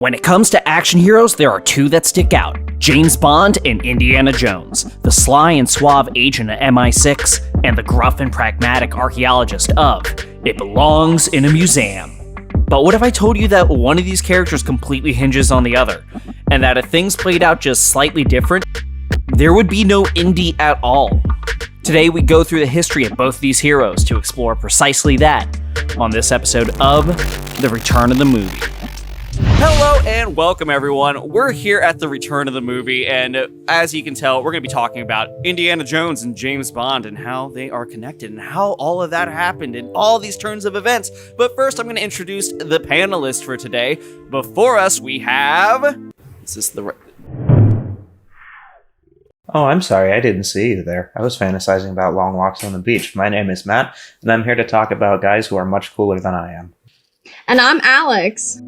When it comes to action heroes, there are two that stick out. James Bond and Indiana Jones, the sly and suave agent of MI6, and the gruff and pragmatic archaeologist of It Belongs in a Museum. But what if I told you that one of these characters completely hinges on the other, and that if things played out just slightly different, there would be no Indy at all? Today we go through the history of both these heroes to explore precisely that on this episode of The Return of the Movie. Hello and welcome everyone. We're here at the Return of the Movie, and as you can tell, we're going to be talking about Indiana Jones and James Bond and how they are connected and how all of that happened and all these turns of events. But first, I'm going to introduce the panelists for today. Before us, we have... Is this the... Oh, I'm sorry, I didn't see you there. I was fantasizing about long walks on the beach. My name is Matt, and I'm here to talk about guys who are much cooler than I am. And I'm Alex.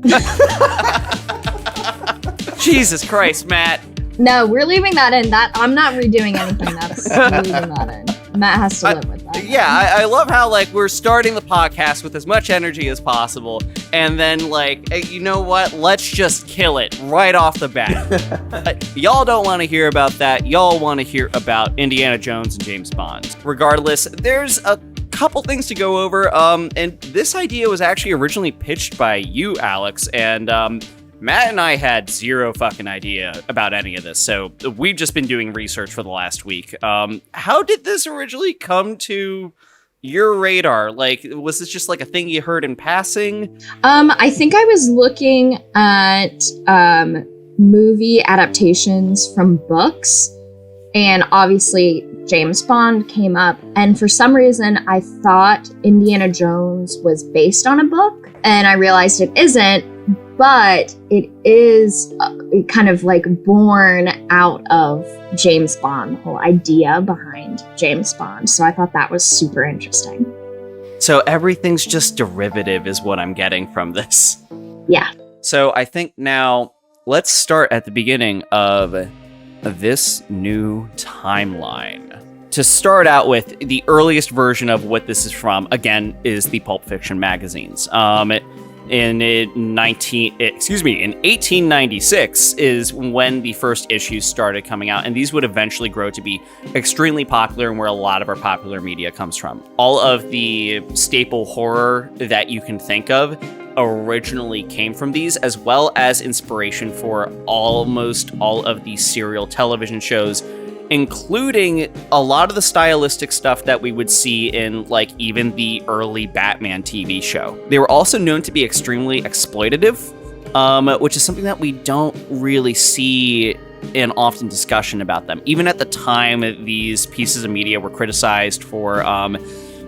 Jesus Christ, Matt. No, we're leaving that in. I'm not redoing anything. We're leaving that in. Matt has to live with that. Yeah, I love how, we're starting the podcast with as much energy as possible, and then, hey, you know what? Let's just kill it right off the bat. Y'all don't want to hear about that. Y'all want to hear about Indiana Jones and James Bond. Regardless, there's a couple things to go over, and this idea was actually originally pitched by you, Alex, and Matt and I had zero fucking idea about any of this, so we've just been doing research for the last week. How did this originally come to your radar? Was this just a thing you heard in passing? I think I was looking at movie adaptations from books, and obviously James Bond came up, and for some reason I thought Indiana Jones was based on a book, and I realized it isn't, but it is kind of born out of James Bond, the whole idea behind James Bond. So I thought that was super interesting. So everything's just derivative is what I'm getting from this. Yeah. So I think now let's start at the beginning of this new timeline. To start out with, the earliest version of what this is from, again, is the Pulp Fiction magazines. In 1896 is when the first issues started coming out, and these would eventually grow to be extremely popular and where a lot of our popular media comes from. All of the staple horror that you can think of originally came from these, as well as inspiration for almost all of the serial television shows, including a lot of the stylistic stuff that we would see in even the early Batman TV show. They were also known to be extremely exploitative, which is something that we don't really see in often discussion about them. Even at the time, these pieces of media were criticized for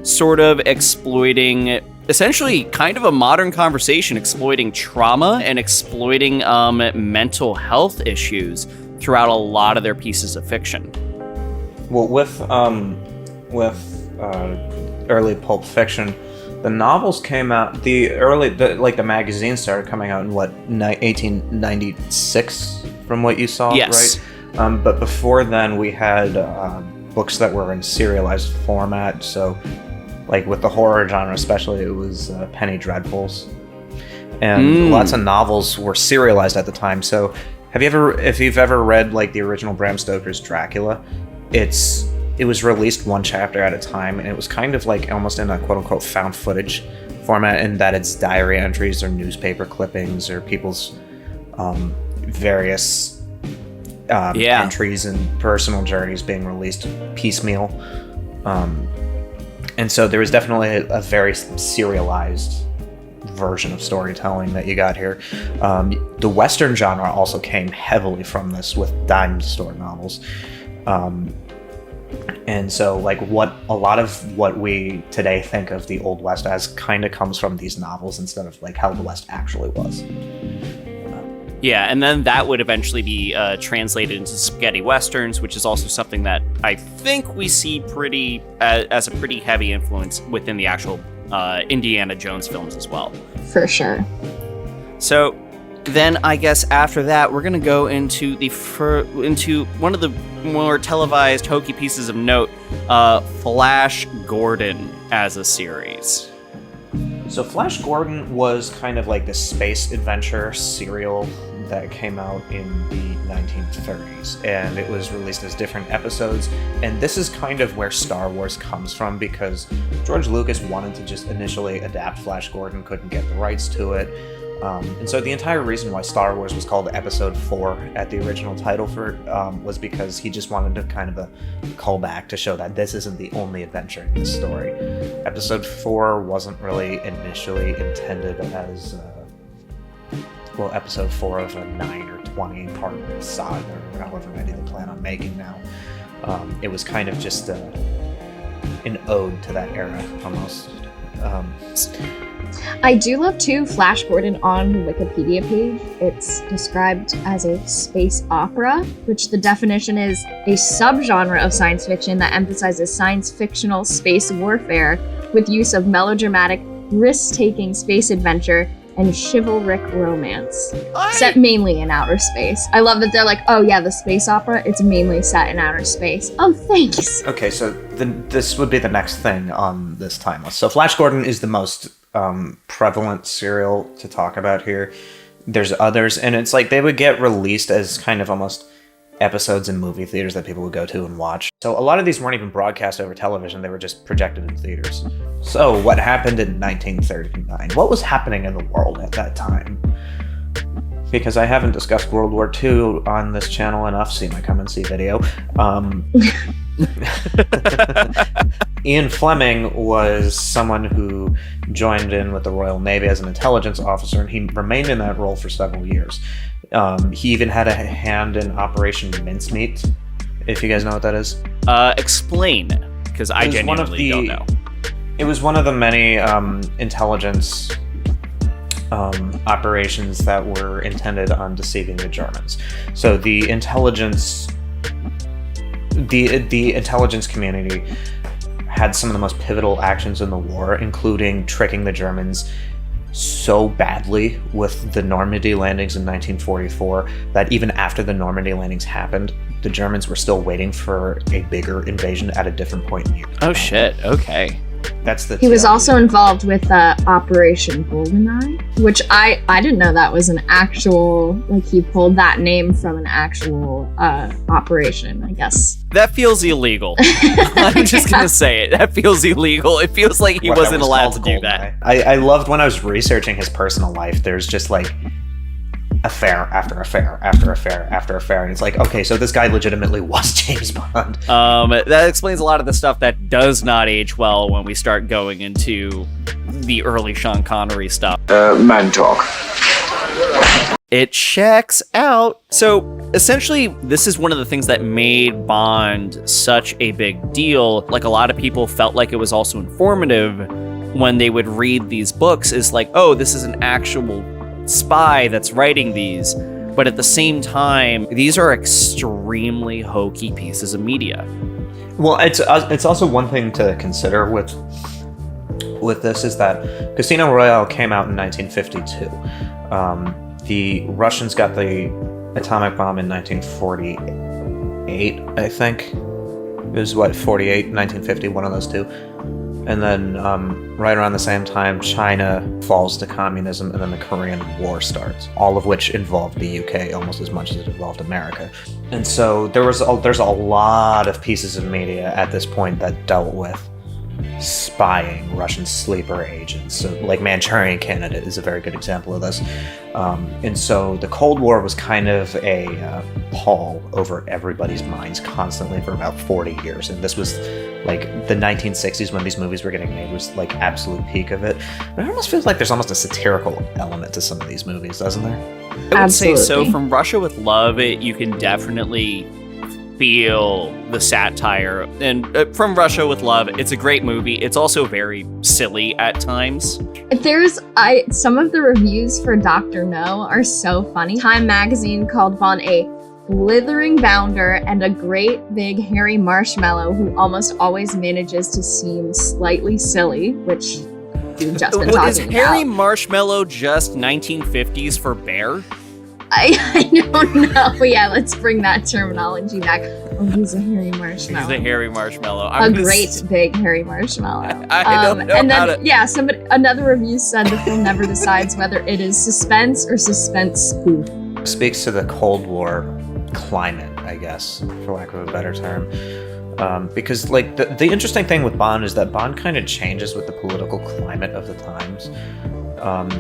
sort of exploiting essentially kind of a modern conversation, exploiting trauma and exploiting mental health issues throughout a lot of their pieces of fiction. Well, with early Pulp Fiction, the novels came out. The magazines started coming out in 1896, from what you saw, yes. Right? But before then, we had books that were in serialized format. So, with the horror genre, especially, it was penny dreadfuls, and lots of novels were serialized at the time. So, if you've ever read the original Bram Stoker's Dracula, it was released one chapter at a time, and it was kind of almost in a quote-unquote found footage format, in that it's diary entries or newspaper clippings or people's various entries and personal journeys being released piecemeal. And so there was definitely a very serialized version of storytelling that you got here. The Western genre also came heavily from this with dime store novels. And so what a lot of what we today think of the Old West as kind of comes from these novels instead of how the West actually was. Yeah, and then that would eventually be translated into spaghetti westerns, which is also something that I think we see as a pretty heavy influence within the actual Indiana Jones films as well. For sure. So then I guess after that, we're going to go into into one of the more televised hokey pieces of note, Flash Gordon as a series. So Flash Gordon was kind of like the space adventure serial that came out in the 1930s, and it was released as different episodes. And this is kind of where Star Wars comes from, because George Lucas wanted to just initially adapt Flash Gordon, couldn't get the rights to it. And so the entire reason why Star Wars was called Episode 4 at the original title for was because he just wanted to kind of a callback to show that this isn't the only adventure in this story. Episode 4 wasn't really initially intended as, Episode 4 of a 9 or 20 part saga, or however many they plan on making now. It was kind of just an ode to that era, almost. I do love, too, Flash Gordon on the Wikipedia page. It's described as a space opera, which the definition is a subgenre of science fiction that emphasizes science-fictional space warfare with use of melodramatic, risk-taking space adventure and chivalric romance, set mainly in outer space. I love that they're like, oh yeah, the space opera, it's mainly set in outer space. Oh, thanks. Okay, so this would be the next thing on this time list. So Flash Gordon is the most prevalent serial to talk about here. There's others, and it's like they would get released as kind of almost episodes in movie theaters that people would go to and watch. So a lot of these weren't even broadcast over television, they were just projected in theaters. So what happened in 1939? What was happening in the world at that time? Because I haven't discussed World War II on this channel enough, see my come and see video. Ian Fleming was someone who joined in with the Royal Navy as an intelligence officer, and he remained in that role for several years. He even had a hand in Operation Mincemeat, if you guys know what that is. Explain, because I genuinely don't know. It was one of the many intelligence operations that were intended on deceiving the Germans. So the intelligence community had some of the most pivotal actions in the war, including tricking the Germans so badly with the Normandy landings in 1944 that even after the Normandy landings happened, the Germans were still waiting for a bigger invasion at a different point in the year. Oh shit, okay. That's the He was also involved with Operation GoldenEye, which I didn't know that was an actual, like he pulled that name from an actual operation, I guess. That feels illegal. I'm just gonna say it. That feels illegal. It feels like he wasn't allowed to do that. I loved when I was researching his personal life, there's just like affair after affair after affair after affair, and it's like, okay, so this guy legitimately was James Bond. That explains a lot of the stuff that does not age well when we start going into the early Sean Connery stuff. Man talk. It checks out. So essentially, this is one of the things that made Bond such a big deal. Like, a lot of people felt like it was also informative when they would read these books, is like, oh, this is an actual spy that's writing these. But at the same time, these are extremely hokey pieces of media. Well, it's also one thing to consider with this is that Casino Royale came out in 1952. The Russians got the atomic bomb in 1948, I think. It was 48, 1950, one of those two. And then right around the same time, China falls to communism, and then the Korean War starts, all of which involved the UK almost as much as it involved America. And so there's a lot of pieces of media at this point that dealt with spying, Russian sleeper agents. So, like, Manchurian Candidate is a very good example of this. And so the Cold War was kind of a pall over everybody's minds constantly for about 40 years. And this was like the 1960s when these movies were getting made was like absolute peak of it. But it almost feels like there's almost a satirical element to some of these movies, doesn't there? I would say so. From Russia with Love, you can definitely feel the satire. And from Russia with Love, it's a great movie. It's also very silly at times. Some of the reviews for Dr. No are so funny. Time magazine called Bond a blithering bounder and a great big hairy marshmallow who almost always manages to seem slightly silly, which you've just been talking about. Is hairy marshmallow just 1950s for bear? I don't know. Yeah, let's bring that terminology back. Oh, he's a hairy marshmallow. He's a hairy marshmallow. Big hairy marshmallow. I don't know and how then, to... another review said the film never decides whether it is suspense or suspense spoof. Speaks to the Cold War climate, I guess, for lack of a better term. Because, like, the interesting thing with Bond is that Bond kind of changes with the political climate of the times.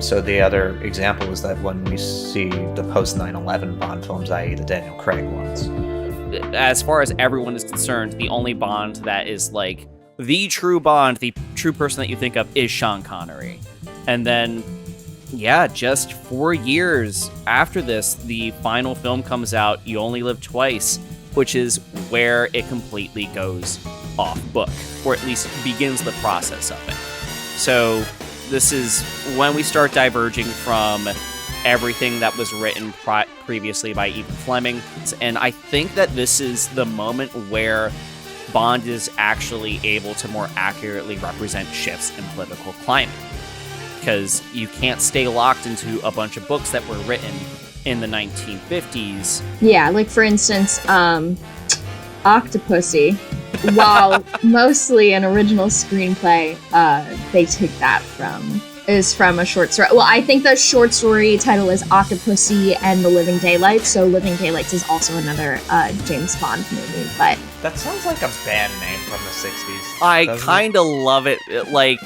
So the other example is that when we see the post 9/11 Bond films, i.e. the Daniel Craig ones. As far as everyone is concerned, the only Bond that is like the true Bond, the true person that you think of is Sean Connery. And then, yeah, just 4 years after this, the final film comes out, You Only Live Twice, which is where it completely goes off book, or at least begins the process of it. So this is when we start diverging from everything that was written previously by Ian Fleming. And I think that this is the moment where Bond is actually able to more accurately represent shifts in political climate. Because you can't stay locked into a bunch of books that were written in the 1950s. Yeah, like for instance, Octopussy, while mostly an original screenplay, they took that from a short story. Well, I think the short story title is Octopussy and the Living Daylights, so Living Daylights is also another James Bond movie, but... That sounds like a band name from the 60s. I kind of love it, like,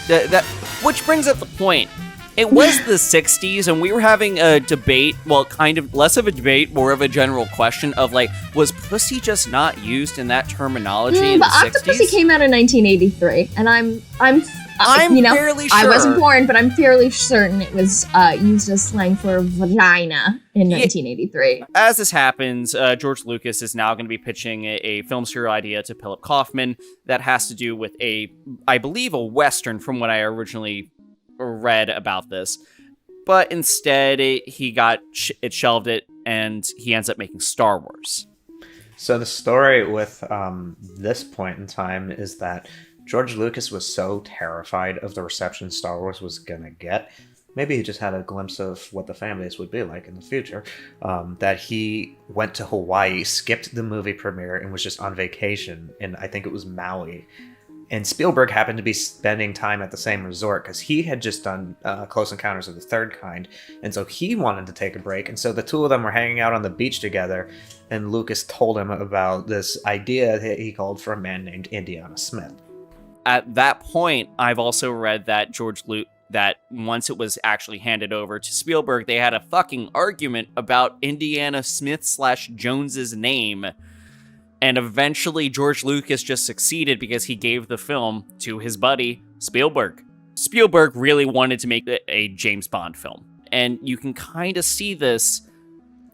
that, which brings up the point. It was the 60s, and we were having a debate, well, kind of less of a debate, more of a general question of, like, was pussy just not used in that terminology in the 60s? But Octopussy came out in 1983, and I'm fairly sure. I wasn't born, but I'm fairly certain it was used as slang for vagina in 1983. As this happens, George Lucas is now going to be pitching a film serial idea to Philip Kaufman that has to do with I believe, a Western from what I originally read about this. But instead, he got it shelved and he ends up making Star Wars. So the story with this point in time is that George Lucas was so terrified of the reception Star Wars was gonna get, maybe he just had a glimpse of what the fan base would be like in the future, that he went to Hawaii, skipped the movie premiere, and was just on vacation in, I think it was Maui. And Spielberg happened to be spending time at the same resort because he had just done Close Encounters of the Third Kind, and so he wanted to take a break. And so the two of them were hanging out on the beach together, and Lucas told him about this idea that he called for a man named Indiana Smith. At that point, I've also read that that once it was actually handed over to Spielberg, they had a fucking argument about Indiana Smith / Jones's name. And eventually George Lucas just succeeded because he gave the film to his buddy, Spielberg. Spielberg really wanted to make a James Bond film. And you can kind of see this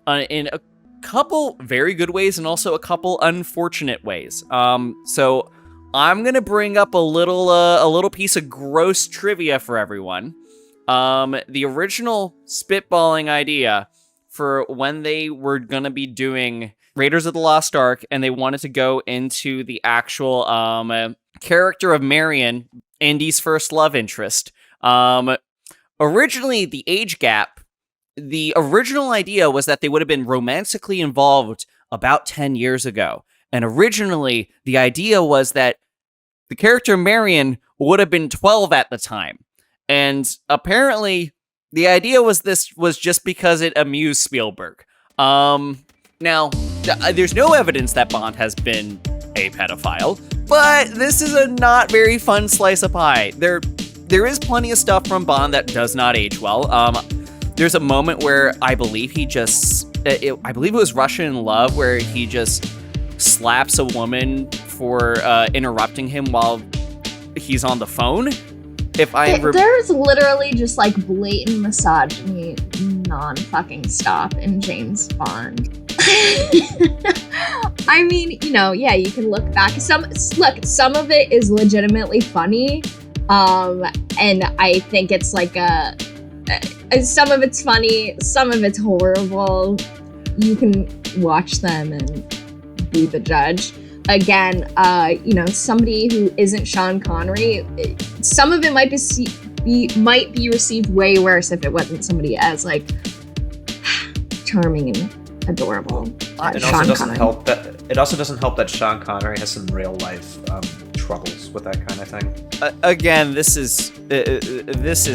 in a couple very good ways and also a couple unfortunate ways. So I'm going to bring up a little piece of gross trivia for everyone. The original spitballing idea for when they were going to be doing Raiders of the Lost Ark, and they wanted to go into the actual character of Marion, Indy's first love interest. Originally, the age gap, the original idea was that they would have been romantically involved about 10 years ago. And originally, the idea was that the character Marion would have been 12 at the time. And apparently, the idea was this was just because it amused Spielberg. Now, there's no evidence that Bond has been a pedophile, but this is a not very fun slice of pie. There is plenty of stuff from Bond that does not age well. There's a moment where I believe I believe it was Russia in Love, where he just slaps a woman for interrupting him while he's on the phone. There's literally just like blatant misogyny non-fucking stop in James Bond. I mean, you can look back. Some of it is legitimately funny, and I think it's like some of it's funny, some of it's horrible. You can watch them and be the judge. Again, somebody who isn't Sean Connery, some of it might be received way worse if it wasn't somebody as like charming and adorable. It also doesn't help that Sean Connery has some real life troubles with that kind of thing. Again, this is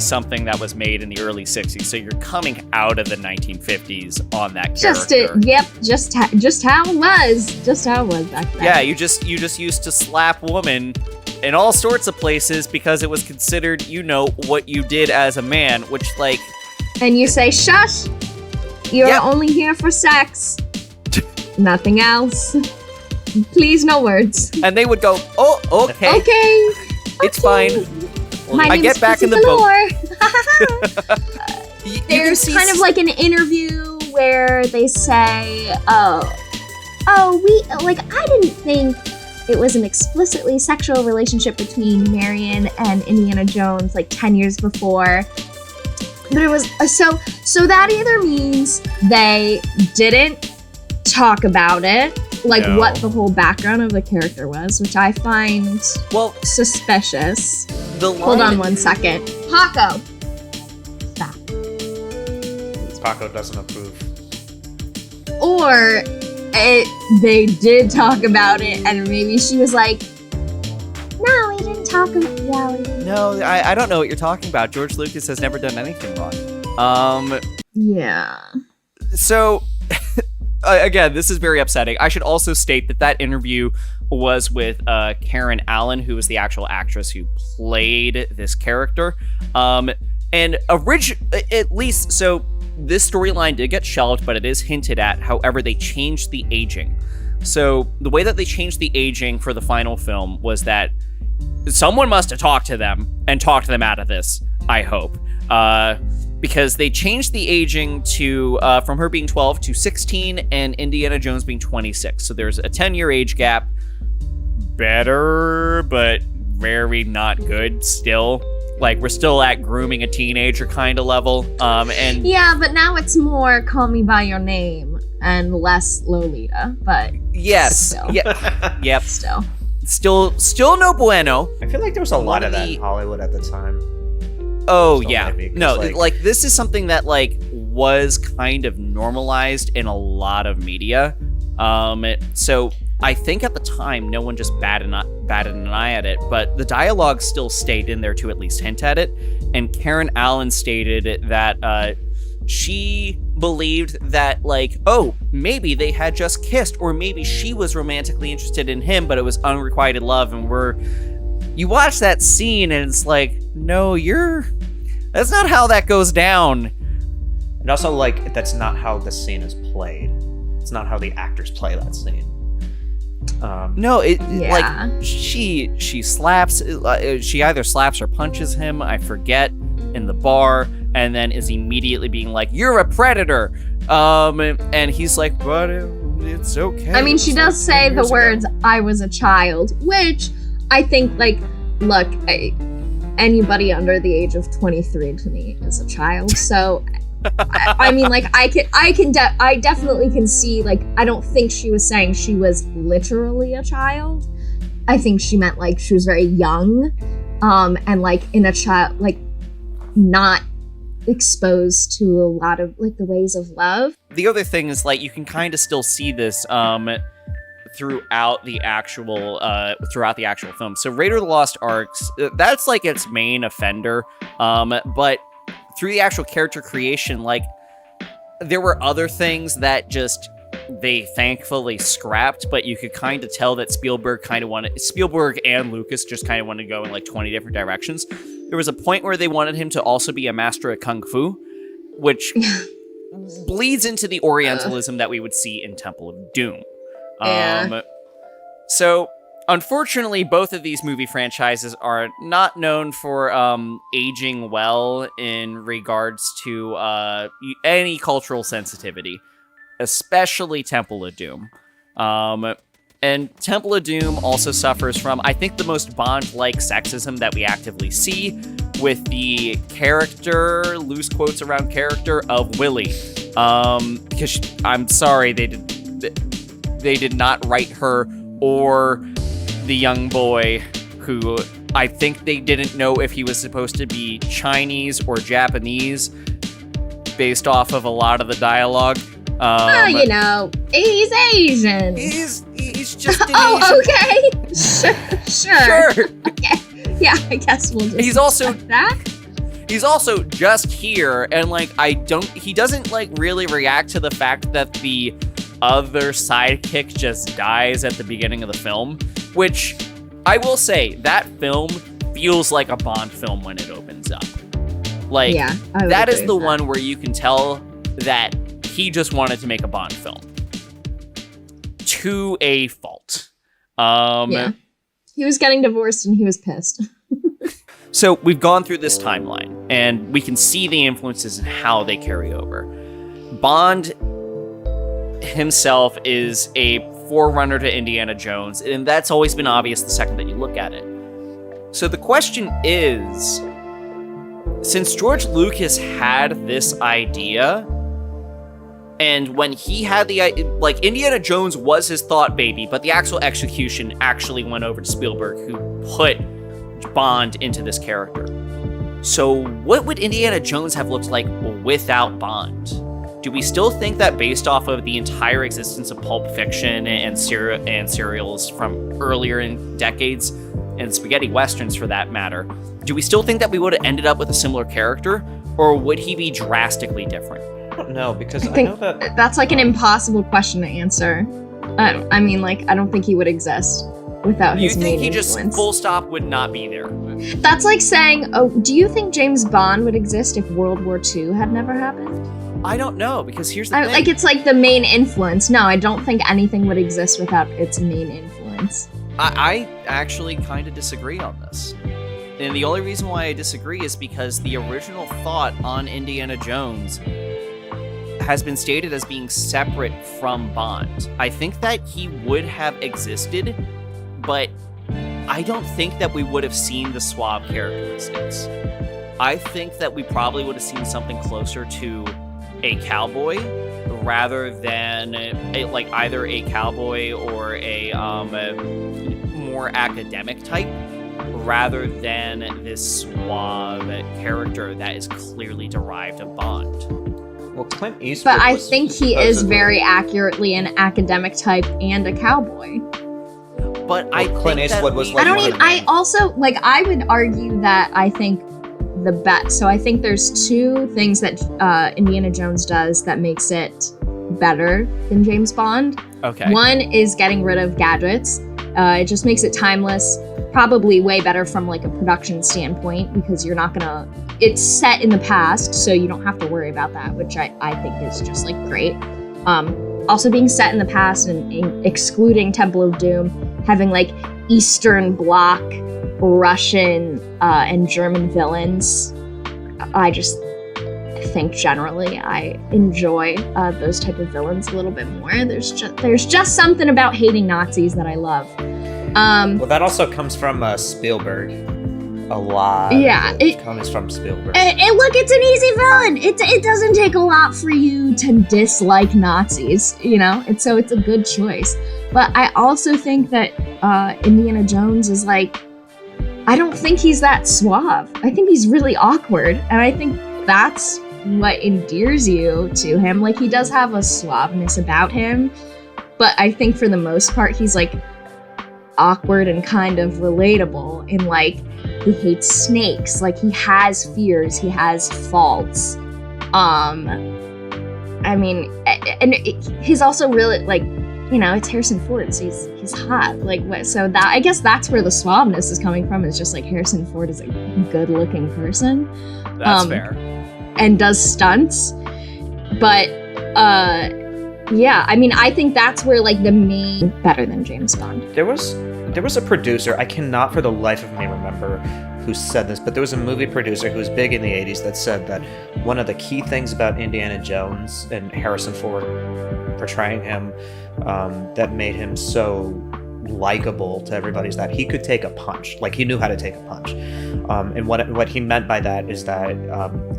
something that was made in the early 60s, so you're coming out of the 1950s on that character. Just how it was back then. Yeah, you just used to slap women in all sorts of places because it was considered, what you did as a man, which like... And you say, shush! You're only here for sex. Nothing else. Please, no words. And they would go, oh, okay. Okay. It's fine. I get back in the boat. There's kind of like an interview where they say, I didn't think it was an explicitly sexual relationship between Marion and Indiana Jones like 10 years before. But it was, so that either means they didn't talk about it, what the whole background of the character was, which I find suspicious. Hold on 1 second. Paco! Stop. Paco doesn't approve. Or they did talk about it, and maybe she was like, no, we didn't talk about it. No, I don't know what you're talking about. George Lucas has never done anything wrong. Yeah. So... Again, this is very upsetting. I should also state that interview was with Karen Allen, who was the actual actress who played this character. And at least, so this storyline did get shelved, but it is hinted at. However, they changed the aging. So the way that they changed the aging for the final film was that someone must have talked to them and talked them out of this, I hope. Because they changed the aging to from her being 12 to 16 and Indiana Jones being 26. So there's a 10-year age gap. Better, but very not good still. Like, we're still at grooming a teenager kind of level. Yeah, but now it's more Call Me By Your Name and less Lolita, but yes. Still. Yeah. Yep. Still no bueno. I feel like there was a lot of that in Hollywood at the time. Oh, yeah. No, like this is something that was kind of normalized in a lot of media. So I think at the time, no one just batted an eye at it, but the dialogue still stayed in there to at least hint at it. And Karen Allen stated that she believed that, maybe they had just kissed, or maybe she was romantically interested in him, but it was unrequited love. And you watch that scene and it's like, no, that's not how that goes down. And also, that's not how the scene is played. It's not how the actors play that scene. She slaps, she either slaps or punches him, I forget, in the bar, and then is immediately being like, you're a predator. And he's like, but it's okay. I mean, she does say the words, I was a child, which I think, look, anybody under the age of 23 to me is a child. So, I mean, I definitely can see, I don't think she was saying she was literally a child. I think she meant, she was very young, and, in a child, not exposed to a lot of, the ways of love. The other thing is, you can kind of still see this, throughout the actual film. So Raider of the Lost Arks, that's its main offender. But through the actual character creation, there were other things that just they thankfully scrapped, but you could kind of tell that Spielberg and Lucas just kind of wanted to go in 20 different directions. There was a point where they wanted him to also be a master of Kung Fu, which bleeds into the Orientalism that we would see in Temple of Doom. So, unfortunately, both of these movie franchises are not known for aging well in regards to any cultural sensitivity, especially Temple of Doom. And Temple of Doom also suffers from, I think, the most Bond-like sexism that we actively see with the character, loose quotes around character, of Willie. Because I'm sorry, they did not write her or the young boy, who I think they didn't know if he was supposed to be Chinese or Japanese based off of a lot of the dialogue. You know, he's Asian. He's just an Oh, Asian. okay. Sure. Okay. Yeah, I guess we'll just He's also that. He's also just here, and like he doesn't like really react to the fact that the other sidekick just dies at the beginning of the film, which I will say that film feels like a Bond film when it opens up. Like, Yeah, that is the one where you can tell that he just wanted to make a Bond film to a fault. Yeah. He was getting divorced and he was pissed. So we've gone through this timeline, and we can see the influences and how they carry over. Bond himself is a forerunner to Indiana Jones, and that's always been obvious the second that you look at it. So the question is, since George Lucas had this idea, and when he had the like, Indiana Jones was his thought baby, but the actual execution actually went over to Spielberg, who put Bond into this character. So what would Indiana Jones have looked like without Bond? Do we still think that, based off of the entire existence of Pulp Fiction and serials from earlier in decades, and spaghetti westerns for that matter, do we still think that we would have ended up with a similar character, or would he be drastically different? I don't know, because I know that that's like an impossible question to answer. I mean, like, I don't think he would exist without his main influence. You think he just full stop would not be there? That's like saying, oh, do you think James Bond would exist if World War II had never happened? I don't know, because here's the thing. Like, it's like the main influence. No, I don't think anything would exist without its main influence. I actually kind of disagree on this. And the only reason why I disagree is because the original thought on Indiana Jones has been stated as being separate from Bond. I think that he would have existed, but I don't think that we would have seen the suave characteristics. I think that we probably would have seen something closer to a cowboy rather than either a cowboy or a more academic type, rather than this suave character that is clearly derived of Bond. Well, Clint Eastwood. But I think he is very accurately an academic type and a cowboy. But Clint Eastwood was like. I also, like, I would argue that I think the best. So I think there's two things that Indiana Jones does that makes it better than James Bond. Okay. One is getting rid of gadgets. It just makes it timeless. Probably way better from like a production standpoint, because you're not gonna. It's set in the past, so you don't have to worry about that, which I think is just like great. Also being set in the past and excluding Temple of Doom, having like Eastern Bloc, Russian and German villains. I just think generally I enjoy those type of villains a little bit more. There's just something about hating Nazis that I love. Well, that also comes from Spielberg. A lot. Yeah, it comes from Spielberg. And look, it's an easy villain. It doesn't take a lot for you to dislike Nazis, you know. And so it's a good choice. But I also think that Indiana Jones is like, I don't think he's that suave. I think he's really awkward, and I think that's what endears you to him. Like, he does have a suaveness about him, but I think for the most part he's like awkward and kind of relatable in like he hates snakes, like he has fears, he has faults. I mean, and he's also really like, you know, it's Harrison Ford, so he's hot. Like, what? So that, I guess that's where the suaveness is coming from. Is just like Harrison Ford is a good-looking person. That's fair. And does stunts, but yeah, I mean, I think that's where like the main better than James Bond. There was a producer, I cannot for the life of me remember who said this, but there was a movie producer who was big in the 80s that said that one of the key things about Indiana Jones and Harrison Ford portraying him that made him so likable to everybody is that he could take a punch. Like, he knew how to take a punch. And what he meant by that is that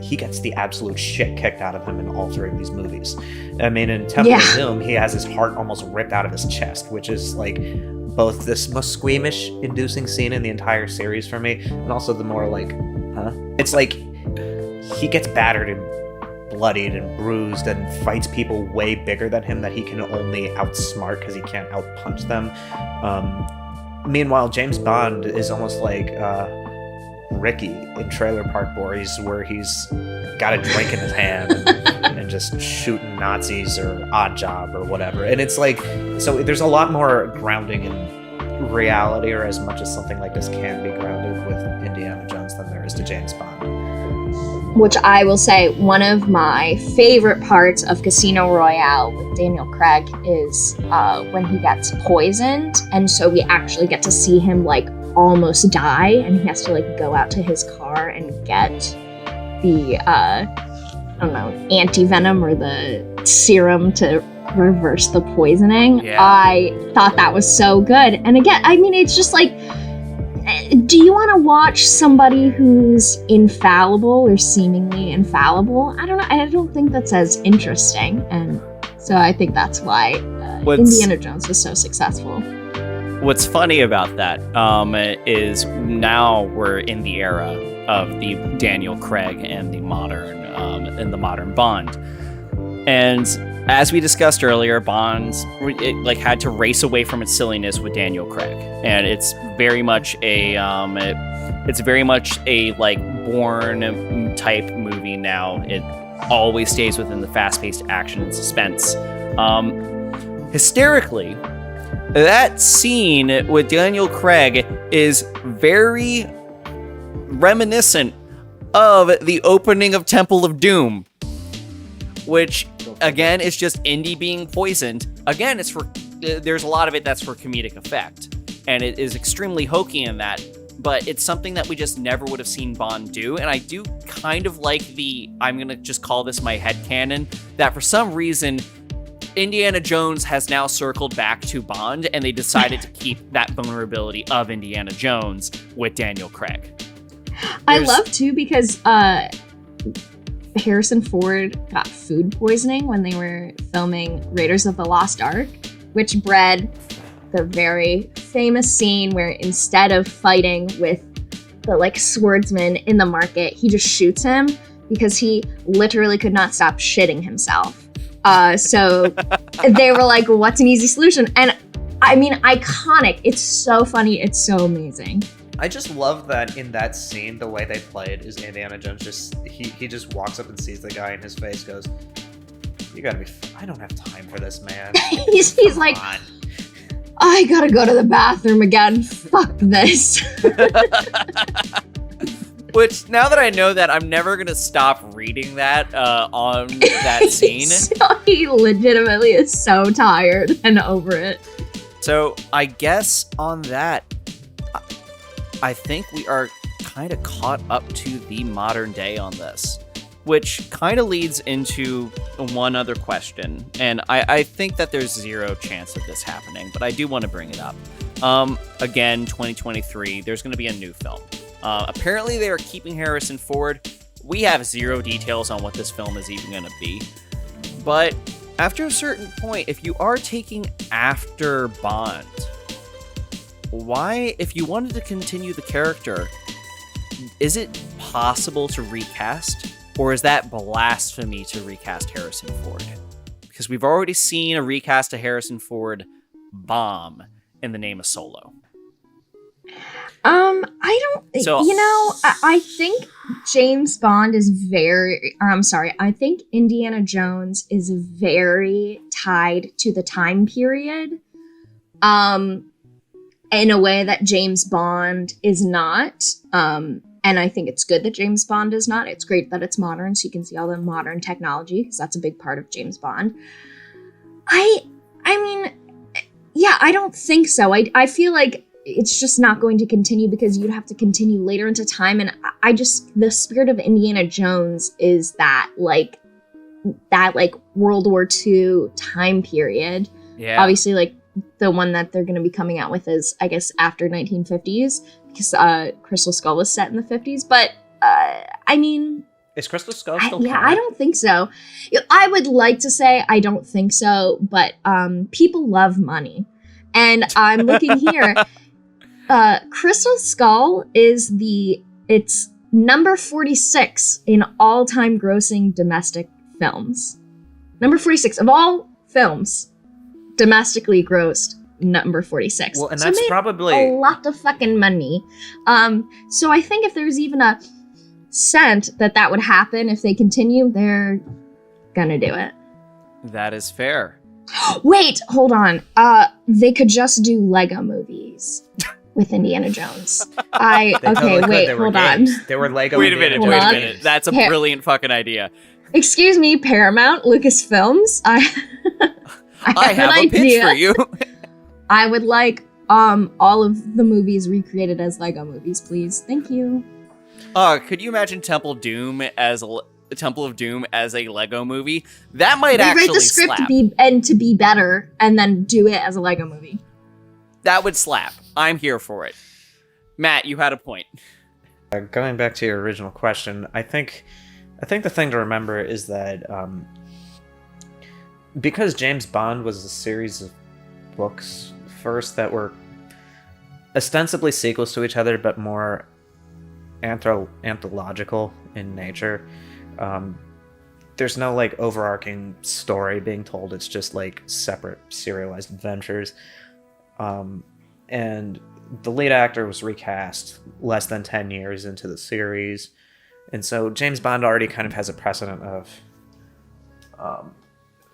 he gets the absolute shit kicked out of him in all three of these movies. I mean, in Temple of Doom, he has his heart almost ripped out of his chest, which is like both this most squeamish inducing scene in the entire series for me, and also the more like, it's like he gets battered in bloodied and bruised and fights people way bigger than him that he can only outsmart because he can't outpunch them. Meanwhile, James Bond is almost like Ricky in Trailer Park Boys, where he's got a drink in his hand and just shooting Nazis or Odd Job or whatever. And it's like, so there's a lot more grounding in reality, or as much as something like this can be grounded with Indiana Jones than there is to James Bond. Which I will say, one of my favorite parts of Casino Royale with Daniel Craig is when he gets poisoned, and so we actually get to see him like almost die, and he has to like go out to his car and get the anti-venom or the serum to reverse the poisoning. Yeah. I thought that was so good. And again, I mean, it's just like, do you want to watch somebody who's infallible or seemingly infallible? I don't know. I don't think that's as interesting. And so I think that's why Indiana Jones was so successful. What's funny about that is now we're in the era of the Daniel Craig and the modern Bond. And as we discussed earlier, Bond had to race away from its silliness with Daniel Craig, and it's very much a like Bourne type movie now. It always stays within the fast-paced action and suspense. Hysterically, that scene with Daniel Craig is very reminiscent of the opening of Temple of Doom, which again is just Indy being poisoned. Again, there's a lot of it that's for comedic effect, and it is extremely hokey in that, but it's something that we just never would have seen Bond do. And I do kind of like I'm gonna just call this my headcanon, that for some reason Indiana Jones has now circled back to Bond, and they decided to keep that vulnerability of Indiana Jones with Daniel Craig. I love too, because Harrison Ford got food poisoning when they were filming Raiders of the Lost Ark, which bred the very famous scene where instead of fighting with the like swordsman in the market, he just shoots him because he literally could not stop shitting himself. So they were like, what's an easy solution? And I mean, iconic. It's so funny. It's so amazing. I just love that in that scene, the way they play it is Indiana Jones he just walks up and sees the guy in his face, goes, "You gotta be, I don't have time for this, man." he's like, I gotta go to the bathroom again. Fuck this. Which, now that I know that, I'm never gonna stop reading that on that scene. He legitimately is so tired and over it. So I guess on that, I think we are kind of caught up to the modern day on this, which kind of leads into one other question. And I think that there's zero chance of this happening, but I do want to bring it up. Again, 2023, there's going to be a new film. Apparently they are keeping Harrison Ford. We have zero details on what this film is even going to be. But after a certain point, if you are taking after Bond, why, if you wanted to continue the character, is it possible to recast? Or is that blasphemy to recast Harrison Ford? Because we've already seen a recast of Harrison Ford bomb in the name of Solo. I think James Bond is I think Indiana Jones is very tied to the time period. In a way that James Bond is not. And I think it's good that James Bond is not. It's great that it's modern, so you can see all the modern technology, because that's a big part of James Bond. I mean, yeah, I don't think so. I feel like it's just not going to continue, because you'd have to continue later into time. And the spirit of Indiana Jones is that World War II time period. Yeah. Obviously, like, the one that they're going to be coming out with is, I guess, after 1950s, because Crystal Skull was set in the 50s. But, I mean... Is Crystal Skull still Yeah, I don't think so. I would like to say I don't think so, but people love money. And I'm looking here. Crystal Skull it's number 46 in all-time grossing domestic films. Number 46 of all films domestically grossed number 46. Well, and so that's made probably a lot of fucking money. So I think if there's even a cent that would happen if they continue, they're gonna do it. That is fair. Wait, hold on. They could just do Lego movies with Indiana Jones. They totally could. Wait, They were hold on. games. They were Lego. Wait a minute, Indiana wait a Jones minute. games. That's a brilliant fucking idea. Excuse me, Paramount, Lucasfilms. I have an a pitch idea. for you. I would like all of the movies recreated as Lego movies, please. Thank you. Could you imagine Temple of Doom as a Lego movie? That might They actually write the script slap. to be better, and then do it as a Lego movie. That would slap. I'm here for it. Matt, you had a point. Going back to your original question, I think the thing to remember is that because James Bond was a series of books first that were ostensibly sequels to each other, but more anthological in nature. There's no like overarching story being told. It's just like separate serialized adventures. And the lead actor was recast less than 10 years into the series. And so James Bond already kind of has a precedent of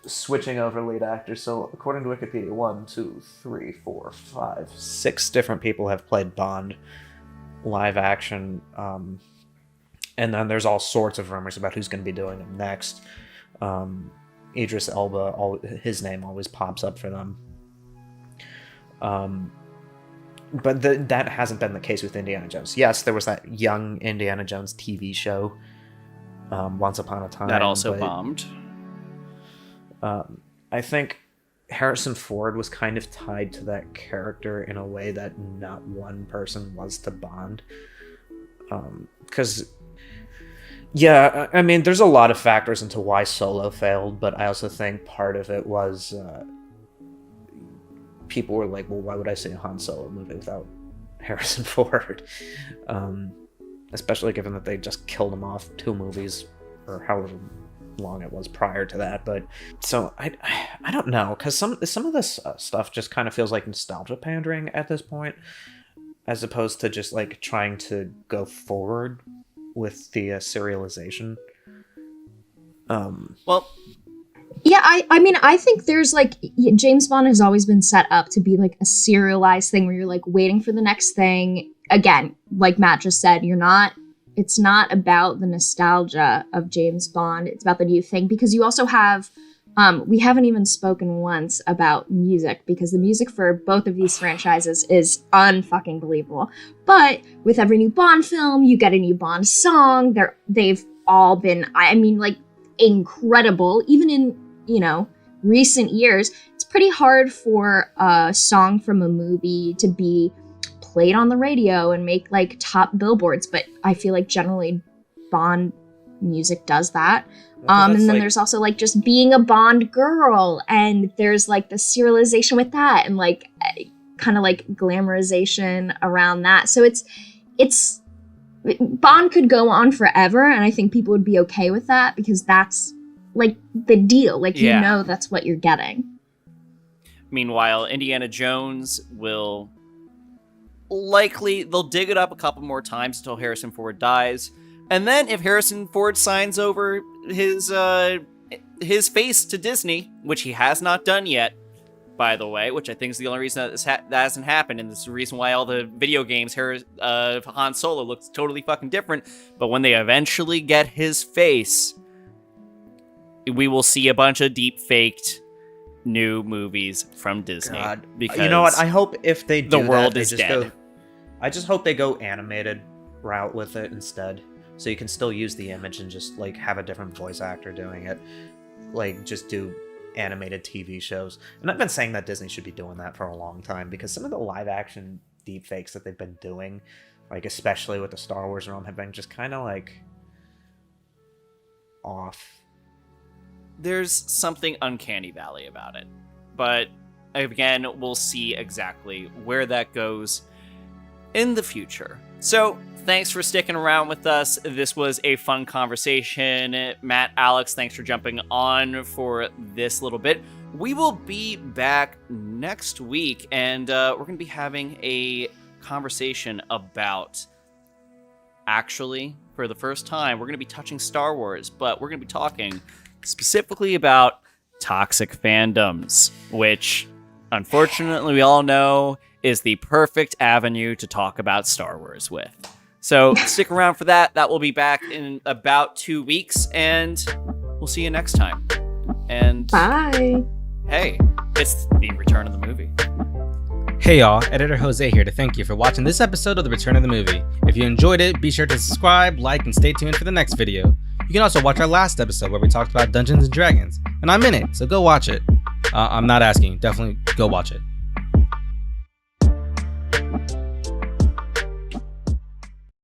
switching over lead actors. So according to Wikipedia, 1, 2, 3, 4, 5, 6 different people have played Bond live action. And then there's all sorts of rumors about who's going to be doing them next. Idris Elba, his name always pops up for them. But that hasn't been the case with Indiana Jones. Yes, there was that young Indiana Jones TV show, Once Upon a Time. That also bombed. I think Harrison Ford was kind of tied to that character in a way that not one person was to Bond. Because, yeah, I mean, there's a lot of factors into why Solo failed, but I also think part of it was people were like, well, why would I see a Han Solo movie without Harrison Ford? Especially given that they just killed him off 2 movies, or however long it was prior to that. But so I don't know, because some of this stuff just kind of feels like nostalgia pandering at this point, as opposed to just like trying to go forward with the serialization. Well, yeah, I mean, I think there's like, James Bond has always been set up to be like a serialized thing where you're like waiting for the next thing. Again, like Matt just said, it's not about the nostalgia of James Bond. It's about the new thing, because you also have, we haven't even spoken once about music, because the music for both of these franchises is unfucking believable. But with every new Bond film, you get a new Bond song. They've all been, I mean, like, incredible. Even in, recent years, it's pretty hard for a song from a movie to be played on the radio and make like top billboards, but I feel like generally Bond music does that. And then there's also like just being a Bond girl, and there's like the serialization with that, and like kind of like glamorization around that. So it's Bond could go on forever, and I think people would be okay with that, because that's like the deal. Like, yeah. That's what you're getting. Meanwhile, Indiana Jones will they'll dig it up a couple more times until Harrison Ford dies. And then if Harrison Ford signs over his face to Disney, which he has not done yet, by the way, which I think is the only reason that hasn't happened, and this is the reason why all the video games of Han Solo looks totally fucking different. But when they eventually get his face, we will see a bunch of deep-faked new movies from Disney. God. Because you know what? I hope if they do the world that, is dead. I just hope they go animated route with it instead, so you can still use the image and just like have a different voice actor doing it. Like, just do animated TV shows. And I've been saying that Disney should be doing that for a long time, because some of the live action deepfakes that they've been doing, like especially with the Star Wars realm, have been just kind of like off. There's something uncanny valley about it. But again, we'll see exactly where that goes in the future. So, thanks for sticking around with us. This was a fun conversation. Matt, Alex, thanks for jumping on for this little bit. We will be back next week, and we're going to be having a conversation about, actually, for the first time, we're going to be touching Star Wars, but we're going to be talking specifically about toxic fandoms, which, unfortunately, we all know is the perfect avenue to talk about Star Wars with. So stick around for that. That will be back in about 2 weeks, and we'll see you next time. And bye. Hey, it's the return of the movie. Hey y'all, Editor Jose here to thank you for watching this episode of The Return of the Movie. If you enjoyed it, be sure to subscribe, like, and stay tuned for the next video. You can also watch our last episode where we talked about Dungeons & Dragons, and I'm in it, so go watch it. I'm not asking, definitely go watch it.